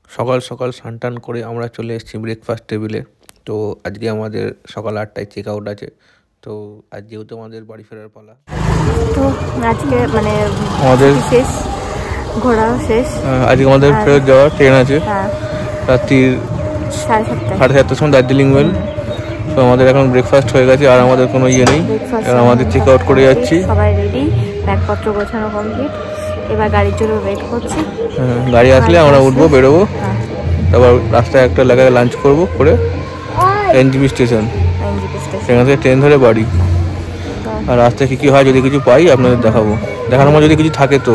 সকাল সকাল স্নান টান করে আমরা চলে এসেছি ব্রেকফাস্ট টেবিলে। তো আজকে আমাদের সকাল 8টায় চেক আউট আছে। তো আজ যেহেতু আমাদের বাড়ি ফেরার পালা, তো আজকে মানে আমাদের শেষ, ঘোরাও শেষ। আজকে আমাদের ফেরত যাওয়ার ট্রেন আছে রাত্রির 7:30টার সময় দার্জিলিং মেল। তো আমাদের এখন ব্রেকফাস্ট হয়ে গেছে, আর আমাদের কোনো ইয়ে নেই, আমাদের চেক আউট করে যাচ্ছি। সবাই রেডি, ব্যাগপত্র গোছানো কমপ্লিট, এবার গাড়ির জন্য ওয়েট করছি। গাড়ি আসলে আমরা উঠবো, বেরোবো, তারপর রাস্তায় একটা এলাকায় লাঞ্চ করবো, করে এনজিপি স্টেশন, সেখান থেকে ট্রেন ধরে বাড়ি। আর রাস্তায় কী কী হয় যদি কিছু পাই আপনাদের দেখাবো, দেখানোর মধ্যে যদি কিছু থাকে তো,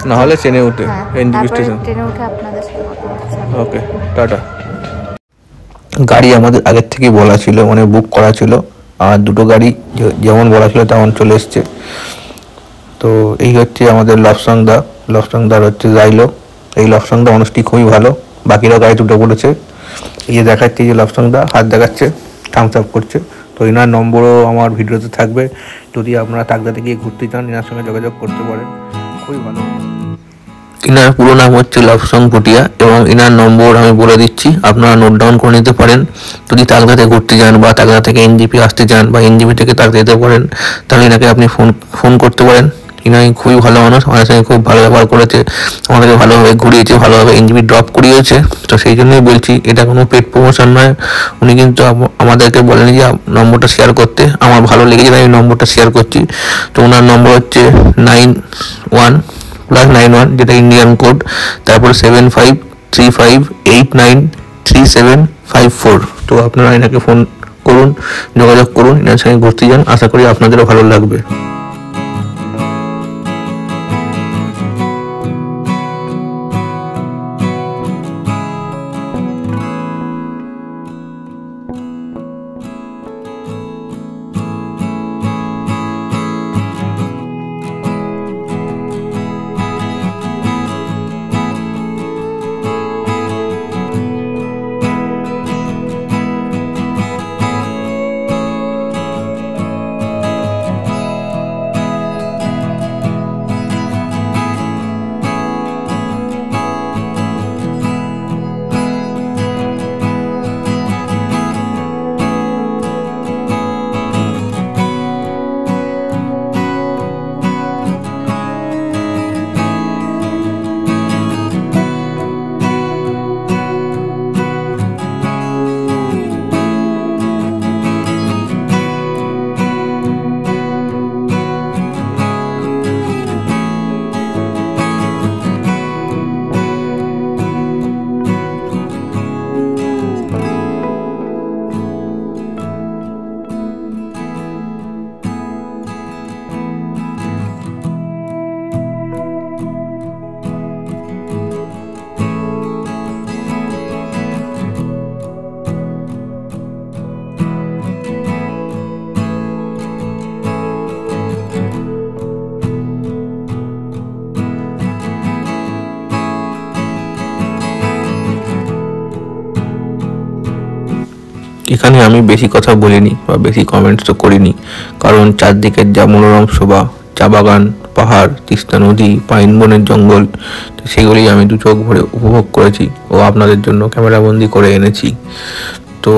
না হলে ট্রেনে উঠে এনজিপি স্টেশন। ওকে, টাটা। গাড়ি আমাদের আগের থেকে বলা ছিল, মানে বুক করা ছিল, আর দুটো গাড়ি যেমন বলা ছিল তেমন চলে এসছে। তো এই হচ্ছে আমাদের লফসংদার হচ্ছে জাইলো। এই লফসংদা মানুষটি খুবই ভালো, বাকিরা গাড়ি দুটো বলেছে। এই যে দেখাচ্ছে, যে লফসংদা হাত দেখাচ্ছে, থামস আপ করছে। তো এনার নম্বরও আমার ভিডিওতে থাকবে, যদি আপনারা তাকদাতে গিয়ে ঘুরতে চান এনার সঙ্গে যোগাযোগ করতে পারেন, খুবই ভালো। ইনার পুরো নাম হচ্ছে লফসং ভুটিয়া, এবং ইনার নম্বর আমি বলে দিচ্ছি, আপনারা নোট ডাউন করে নিতে পারেন। যদি তালগাতে ঘুরতে যান বা তালগা থেকে এনজিপি আসতে চান বা এনজিপি থেকে তালগা যেতে পারেন, তাহলে এনাকে আপনি ফোন করতে পারেন। ইনাই খুবই ভালো মানুষ, আমাদের সঙ্গে খুব ভালো ব্যবহার করেছে, আমাদেরকে ভালোভাবে ঘুরিয়েছে, ভালোভাবে এনজিপি ড্রপ করিয়েছে। তো সেই জন্যই বলছি, এটা কোনো পেড প্রমোশন নয়। উনি কিন্তু আমাদেরকে বলেনি যে নম্বরটা শেয়ার করতে, আমার ভালো লেগেছে আমি নম্বরটা শেয়ার করছি। তো ওনার নম্বর হচ্ছে 91+91, যেটা ইন্ডিয়ান কোড, তারপর 7535893754। তো আপনারা এনাকে ফোন করুন, যোগাযোগ করুন, এনার সঙ্গে ঘুরতে যান, আশা করি আপনাদেরও ভালো লাগবে। এখানে আমি বেশি কথা বলিনি বা বেশি কমেন্টস তো করিনি, কারণ চারদিকের যা মনোরম শোভা, চা বাগান, পাহাড়, তিস্তা নদী, পাইন বনের জঙ্গল, সেগুলি আমি দু চোখ ভরে উপভোগ করেছি ও আপনাদের জন্য ক্যামেরাবন্দি করে এনেছি। তো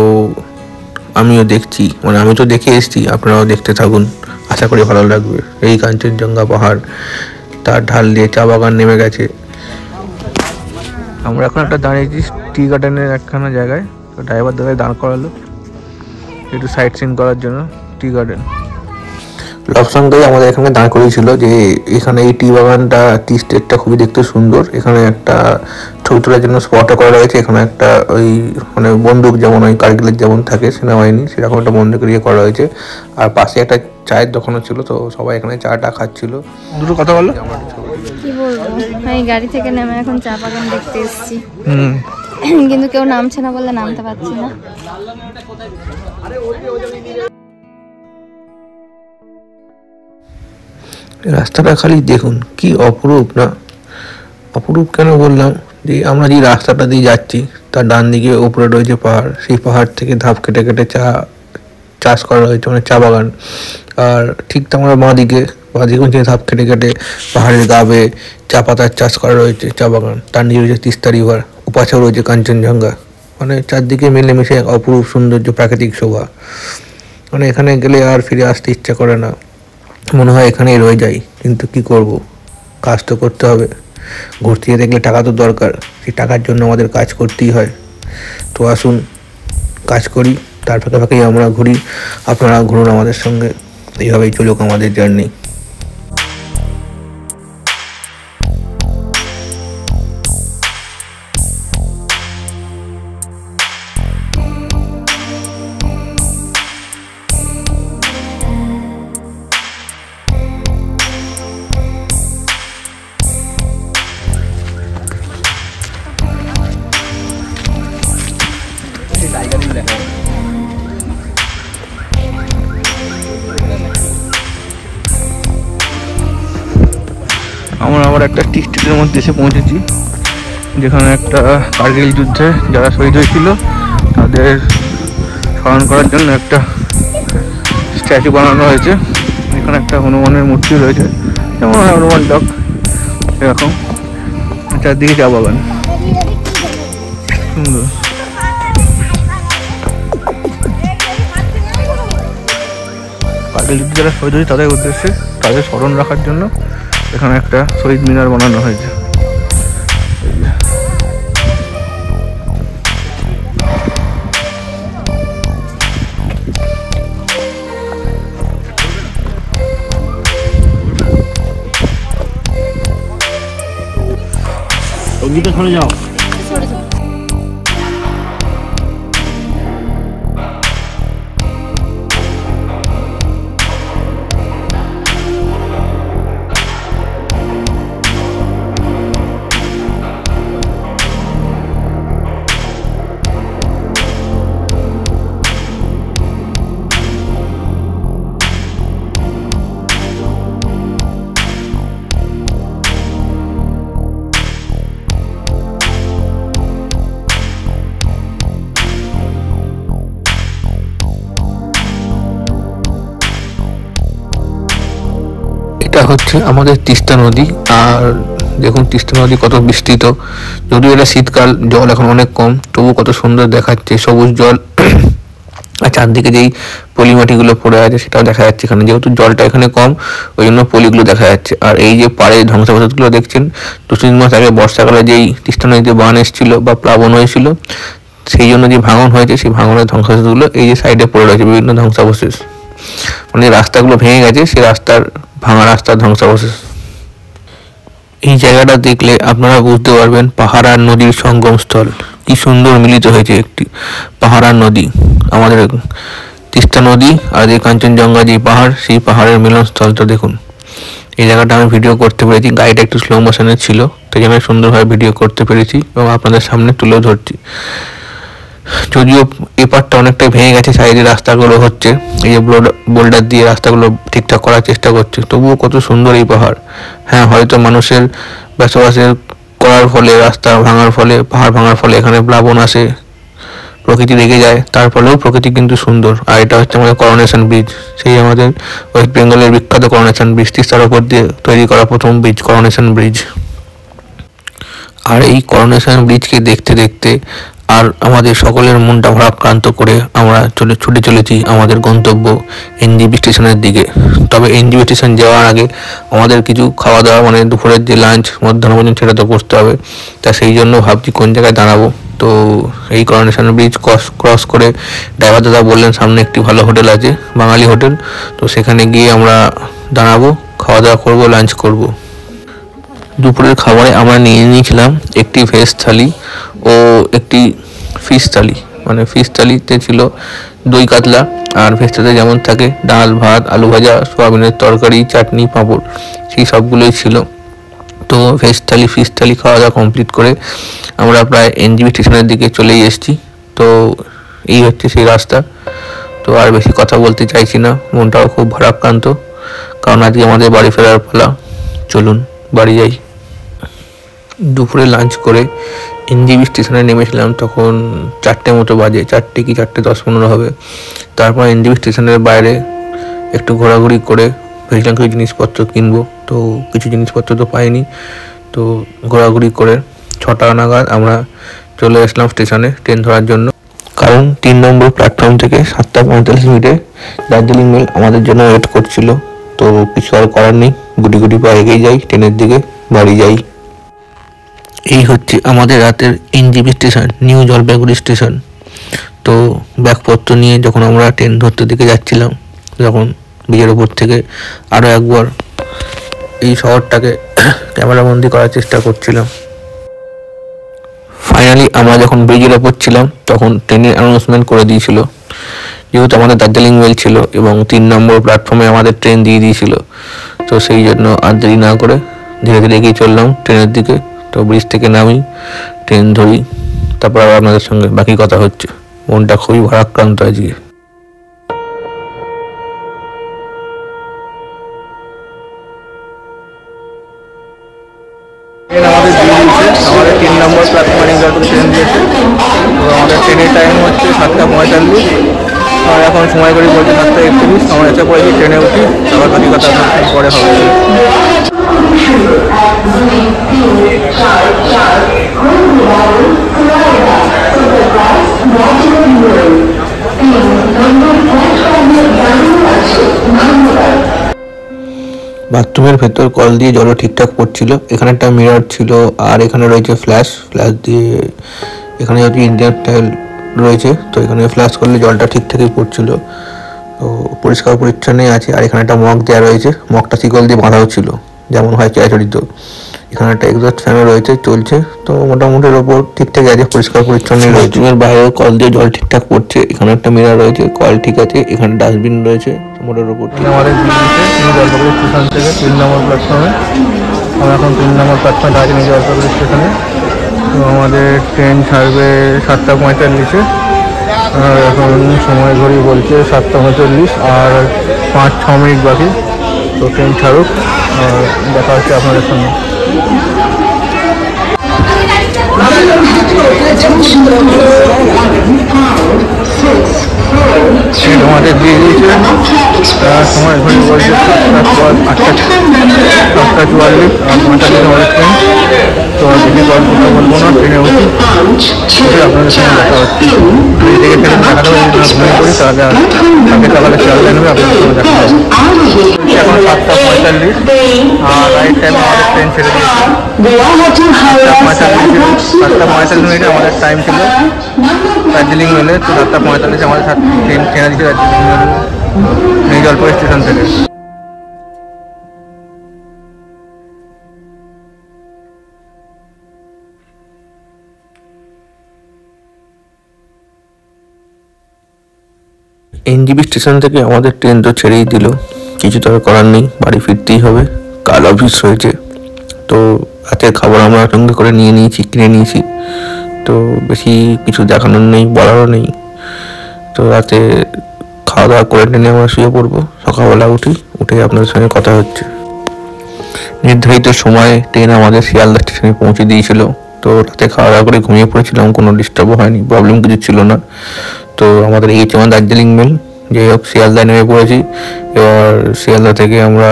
আমিও দেখছি, মানে আমি তো দেখে এসেছি, আপনারাও দেখতে থাকুন, আশা করি ভালো লাগবে। এই কাঞ্চনজঙ্ঘা পাহাড়, তার ঢাল দিয়ে চা বাগান নেমে গেছে। আমরা এখন একটা দাঁড়িয়েছি টি গার্ডেনের একখানা জায়গায়। তো ড্রাইভার দাদাই দাঁড় করালো একটু সাইট সিন করার জন্য টি গার্ডেন। লবসংদাই আমাদের এখানে দাঁড় করিয়েছিল, যে এখানে এই টি বাগানটা, টি স্টেটটা খুবই দেখতে সুন্দর। এখানে একটা ছবি তোলার জন্য স্পটও করা রয়েছে। এখানে একটা ওই মানে বন্দুক, যেমন ওই কারগিলের যেমন থাকে সেনাবাহিনী, সেরকম একটা বন্দুক ইয়ে করা হয়েছে। আর পাশে একটা চায়ের দোকানও ছিল, তো সবাই এখানে চাটা খাচ্ছিল। দুটো কথা বললো, কি বলবো, আমি গাড়ি থেকে নেমে এখন চা বাগান দেখতে এসেছি, কিন্তু কেউ নামছে না বলে নামতে পারছি না। রাস্তাটা খালি দেখুন কি অপরূপ, না অপরূপ কেন বললাম, যে আমরা যে রাস্তাটা দিয়ে যাচ্ছি তার ডান দিকে উপরে রয়েছে পাহাড়, সেই পাহাড় থেকে ধাপ কেটে কেটে চাষ করা হয়েছে, মানে চা বাগান। আর ঠিক আমরা বাঁ দিকে ধাপ কেটে কেটে পাহাড়ের গা বেয়ে চা পাতার চাষ করা রয়েছে, চা বাগান। তার নিচে রয়েছে তিস্তা রিভার, পাশেও রয়েছে কাঞ্চনজঙ্ঘা। মানে চারদিকে মিলেমিশে অপরূপ সৌন্দর্য, প্রাকৃতিক শোভা। মানে এখানে গেলে আর ফিরে আসতে ইচ্ছা করে না, মনে হয় এখানেই রয়ে যাই। কিন্তু কি করব, কাজ তো করতে হবে। ঘুরতে দেখলে টাকা তো দরকার, সেই টাকার জন্য আমাদের কাজ করতেই হয়। তো আসুন কাজ করি, তার ফাঁকে ফাঁকেই আমরা ঘুরি, আপনারা ঘুরুন আমাদের সঙ্গে। এইভাবেই চলুক আমাদের জার্নি। আমরা আবার একটা টি স্টেটের মধ্যে এসে পৌঁছেছি, যেখানে একটা কার্গিল যুদ্ধে যারা শহীদ হয়েছিল তাদের স্মরণ করার জন্য একটা স্ট্যাচু বানানো হয়েছে। এখানে একটা হনুমানের মূর্তি রয়েছে, যেমন হনুমান ডক এরকম। চারদিকে চা বাগান, সুন্দর। কার্গিল যুদ্ধে যারা শহীদ হয়েছে তাদের উদ্দেশ্যে, তাদের স্মরণ রাখার জন্য এখানে একটা শহীদ মিনার বানানো হয়েছে। ওদিকে সরে যাও। এটা হচ্ছে আমাদের তিস্তা নদী। আর দেখুন তিস্তা নদী কত বিস্তৃত। যদিও এটা শীতকাল, জল এখন অনেক কম, তবু কত সুন্দর দেখাচ্ছে, সবুজ জল। আর চারদিকে যেই পলিমাটিগুলো পড়ে আছে সেটাও দেখা যাচ্ছে এখানে, যেহেতু জলটা এখানে কম ওই জন্য পলিগুলো দেখা যাচ্ছে। আর এই যে পাড়ে ধ্বংসাবশেষগুলো দেখছেন, 2-3 মাস আগে বর্ষাকালে যেই তিস্তা নদীতে বান এসেছিল বা প্লাবন হয়েছিল, সেই জন্য যে ভাঙন হয়েছে সেই ভাঙনের ধ্বংসাবশেষগুলো এই যে সাইডে পড়ে রয়েছে, বিভিন্ন ধ্বংসাবশেষ। মানে রাস্তাগুলো ভেঙে গেছে, সেই রাস্তার ভাঙা রাস্তার ধ্বংসাবশেষ। এই জায়গাটা দেখলে আপনারা বুঝতে পারবেন পাহাড় আর নদীর সঙ্গমস্থল কি সুন্দর মিলিত হয়েছে। একটি পাহাড় আর নদী, আমাদের তিস্তা নদী আর এই কাঞ্চনজঙ্ঘা যে পাহাড়, সেই পাহাড়ের মিলনস্থলটা দেখুন। এই জায়গাটা আমি ভিডিও করতে পেরেছি, গাড়িটা একটু স্লো মোশনে ছিল, তাই জন্য সুন্দরভাবে ভিডিও করতে পেরেছি এবং আপনাদের সামনে তুলে ধরছি। যদিও এই পাড়টা অনেকটাই ভেঙে গেছে, সাইডে রাস্তাগুলো হচ্ছে, এই যে বোল্ডার দিয়ে রাস্তাগুলো ঠিকঠাক করার চেষ্টা করছে, তবুও কত সুন্দর এই পাহাড়। হ্যাঁ, হয়তো মানুষের বসবাসের করার ফলে, রাস্তা ভাঙার ফলে, পাহাড় ভাঙার ফলে এখানে প্লাবন আসে, প্রকৃতি রেগে যায়, তার ফলেও প্রকৃতি কিন্তু সুন্দর। আর এটা হচ্ছে আমাদের করোনেশন ব্রিজ, সেই আমাদের ওয়েস্ট বেঙ্গলের বিখ্যাত করোনেশন ব্রিজ, তিস্তার ওপর দিয়ে তৈরি করা প্রথম ব্রিজ করোনেশন ব্রিজ। আর এই করোনেশন ব্রিজকে দেখতে দেখতে আর আমাদের সকলের মনটা ভারাক্রান্ত করে আমরা ছুটে চলেছি আমাদের গন্তব্য এনজিপি স্টেশনের দিকে। তবে এনজিপি স্টেশন যাওয়ার আগে আমাদের কিছু খাওয়া দাওয়া, মানে দুপুরের যে লাঞ্চ, মধ্যাহ্নভোজন, সেটা তো করতে হবে। তা সেই জন্য ভাবছি কোন জায়গায় দাঁড়াবো। তো এই করোনেশন ব্রিজ ক্রস করে ড্রাইভার দাদা বললেন সামনে একটি ভালো হোটেল আছে, বাঙালি হোটেল, তো সেখানে গিয়ে আমরা দাঁড়াবো, খাওয়া দাওয়া করবো, লাঞ্চ করব। দুপুরের খাবারে আমরা নিয়ে নিয়েছিলাম একটি ভেজ থালি ও একটি ফিশ থালি। মানে ফিশ থালিতে ছিল দই কাতলা, আর ভেজ থালিতে যেমন থাকে ডাল, ভাত, আলু ভাজা, সোয়াবিনের তরকারি, চাটনি, পাঁপড়, সেই সবগুলোই ছিল। তো ভেজ থালি, ফিশ থালি খাওয়া দাওয়া কমপ্লিট করে আমরা প্রায় এনজিপি স্টেশনের দিকে চলেই এসেছি। তো এই হচ্ছে সেই রাস্তা। তো আর বেশি কথা বলতে চাইছি না, মনটাও খুব ভারাক্রান্ত, কারণ আজকে আমাদের বাড়ি ফেরার পালা। চলুন বাড়ি যাই। দুপুরে লাঞ্চ করে এনজিপি স্টেশনে নেমেছিলাম, তখন 4টে মতো বাজে, 4টে কি 4:10-15 হবে। তারপর এনজিপি স্টেশনের বাইরে একটু ঘোরাঘুরি করে ভেবেছিলাম কিছু জিনিসপত্র কিনবো, তো কিছু জিনিসপত্র তো পাইনি। তো ঘোরাঘুরি করে 6টা নাগাদ আমরা চলে আসলাম স্টেশনে ট্রেন ধরার জন্য, কারণ 3 নম্বর প্ল্যাটফর্ম থেকে 7:45 দার্জিলিং মেল আমাদের জন্য ওয়েট করছিল। তো কিছু আর করার নেই, গুটি গুটি পা এগিয়ে যাই ট্রেনের দিকে, বাড়ি যাই। এই হচ্ছে আমাদের রাতের NJP station, new Jalpaiguri station. তো ব্যাগপত্র নিয়ে যখন আমরা ট্রেন ধরতে দিকে যাচ্ছিলাম, যখন ব্রিজের ওপর থেকে আরও একবার এই শহরটাকে ক্যামেরাবন্দি করার চেষ্টা করছিলাম। ফাইনালি আমরা যখন ব্রিজের ওপর ছিলাম তখন ট্রেনের অ্যানাউন্সমেন্ট করে দিয়েছিল, যেহেতু আমাদের দার্জিলিং মেল ছিল এবং 3 নম্বর প্ল্যাটফর্মে আমাদের ট্রেন দিয়ে দিয়েছিল। তো সেই জন্য আর দেরি না করে ধীরে ধীরে এগিয়ে চললাম ট্রেনের দিকে। তো ব্রিজ থেকে নামি, ট্রেন ধরি, তারপর আবার আপনাদের সঙ্গে বাকি কথা হচ্ছে। মনটা খুবই ভারাক্রান্ত আজকে। আমাদের 3 নম্বর প্ল্যাটফর্মে ট্রেন দিয়েছে। তো আমাদের ট্রেনের টাইম হচ্ছে 7:45, আর এখন সময় করে বলছে 7:31। আমার এসে পড়েছি, ট্রেনে উঠি, আবার বাকি কথা পরে হবে। বাথরুমের ভেতর কল দিয়ে জলও ঠিকঠাক পড়ছিল। এখানে একটা মিরর ছিল, আর এখানে রয়েছে ফ্ল্যাশ দিয়ে, এখানে যেহেতু ইন্ডিয়ান টাইল রয়েছে তো এখানে ফ্ল্যাশ করলে জলটা ঠিকঠাকই পড়ছিল। তো পরিষ্কার পরিচ্ছন্নই আছে। আর এখানে একটা মগ দেওয়া রয়েছে, মগটা শিকল দিয়ে বাঁধাও ছিল, যেমন হয় চিরাচরিত। এখানে একটা এক্সস্ট ফ্যানও রয়েছে, চলছে। তো মোটামুটি ওপর ঠিকঠাক আছে, পরিষ্কার পরিচ্ছন্নই রয়েছে। বাথরুমের বাইরেও কল দিয়ে জল ঠিকঠাক পড়ছে। এখানে একটা মিরর রয়েছে, কল ঠিক আছে। এখানে ডাস্টবিন রয়েছে মোটের ওপর। আমাদের জলপাইগুড়ি স্টেশন থেকে 3 নম্বর প্ল্যাটফর্মে, আমরা এখন 3 নম্বর প্ল্যাটফর্মে আছি নিউ জলপাইগুড়ি স্টেশনে। তো আমাদের ট্রেন ছাড়বে 7:45, আর এখন সময় ঘড়ি বলছে 7:39, আর 5-6 মিনিট বাকি। তো ট্রেন ছাড়ুক, আর দেখা হচ্ছে আপনাদের সঙ্গে। আমাদের দিয়ে দিয়েছে, সময় ঘড়ি বলছে 7:44, আর 45 আমাদের ট্রেন। তো বেশি গল্প বলবো না, ট্রেনে উঠি, আপনাদের সঙ্গে দেখা হচ্ছে। এই থেকে ট্রেন দেখা দেবো, ঘুমিয়ে পড়ি, তাহলে কালকে সকালে চাললে নেবে, আপনাদের সঙ্গে দেখা হবে। এখন 7:45, আর রাইট টাইমে আমাদের ট্রেন ছেড়ে দিয়েছে। 7:45 আমাদের টাইম ছিল দার্জিলিং মেলে। তো 7:45 আমাদের ট্রেন ছেড়ে দিয়েছে Darjeeling mail new Jalpaiguri station থেকে। এনজিপি স্টেশন থেকে আমাদের ট্রেন তো ছেড়েই দিল, কিছু তো আর করার নেই, বাড়ি ফিরতেই হবে। কাল অফিস রয়েছে। তো রাতের খাবার আমরা সঙ্গে করে নিয়ে নিয়েছি, কিনে নিয়েছি। তো বেশি কিছু দেখানোর নেই, বলারও নেই। তো রাতে খাওয়া দাওয়া করে নিয়ে আমরা শুয়ে পড়বো। সকালবেলা উঠে আপনাদের সঙ্গে কথা হচ্ছে। নির্ধারিত সময়ে ট্রেন আমাদের শিয়ালদা স্টেশনে পৌঁছে দিয়েছিল। তো রাতে খাওয়া দাওয়া করে ঘুমিয়ে পড়েছিলাম, কোনো ডিস্টার্বও হয়নি, প্রবলেম কিছু ছিল না। তো আমাদের এই হচ্ছে আমার দার্জিলিং মেল। যাই হোক, শিয়ালদায় নেমে পড়েছি। এবার শিয়ালদা থেকে আমরা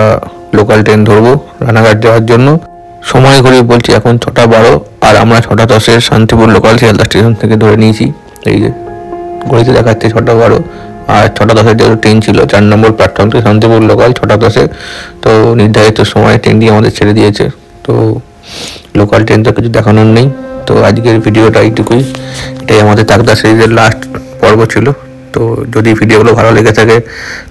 লোকাল ট্রেন ধরবো রানাঘাট যাওয়ার জন্য। সময় ঘড়ি বলছি এখন 6:12, আর আমরা 6:10 শান্তিপুর লোকাল শিয়ালদা স্টেশন থেকে ধরে নিয়েছি। এই যে ঘড়িতে দেখাচ্ছে 6:12, আর 6:10 যেহেতু ট্রেন ছিল 4 নম্বর প্ল্যাটফর্ম থেকে শান্তিপুর লোকাল 6:10। তো নির্ধারিত সময় ট্রেনটি আমাদের ছেড়ে দিয়েছে। তো লোকাল ট্রেন তো কিছু দেখানোর নেই। তো আজকের ভিডিওটা এইটুকুই। এটাই আমাদের তাগদা সিরিজের লাস্ট পর্ব ছিল। তো যদি ভিডিওগুলো ভালো লেগে থাকে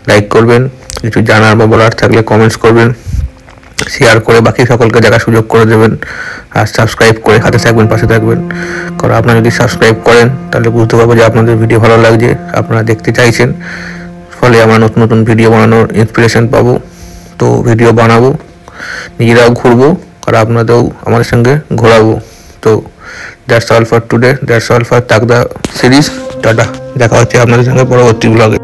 লাইক করবেন, কিছু জানার বা বলার থাকলে কমেন্টস করবেন, শেয়ার করে বাকি সকলকে দেখার সুযোগ করে দেবেন, আর সাবস্ক্রাইব করে হাতে থাকবেন, পাশে থাকবেন। কারণ আপনারা যদি সাবস্ক্রাইব করেন তাহলে বুঝতে পারবো যে আপনাদের ভিডিও ভালো লাগছে, আপনারা দেখতে চাইছেন। ফলে আমরা নতুন নতুন ভিডিও বানানোর ইন্সপিরেশন পাবো। তো ভিডিও বানাবো, নিজেরাও ঘুরবো, আর আপনাদেরও আমাদের সঙ্গে ঘোরাবো। তো that's all for today, that's all for Takdah series. Tata, দেখা হচ্ছে আপনাদের সঙ্গে পরবর্তী ব্লগে।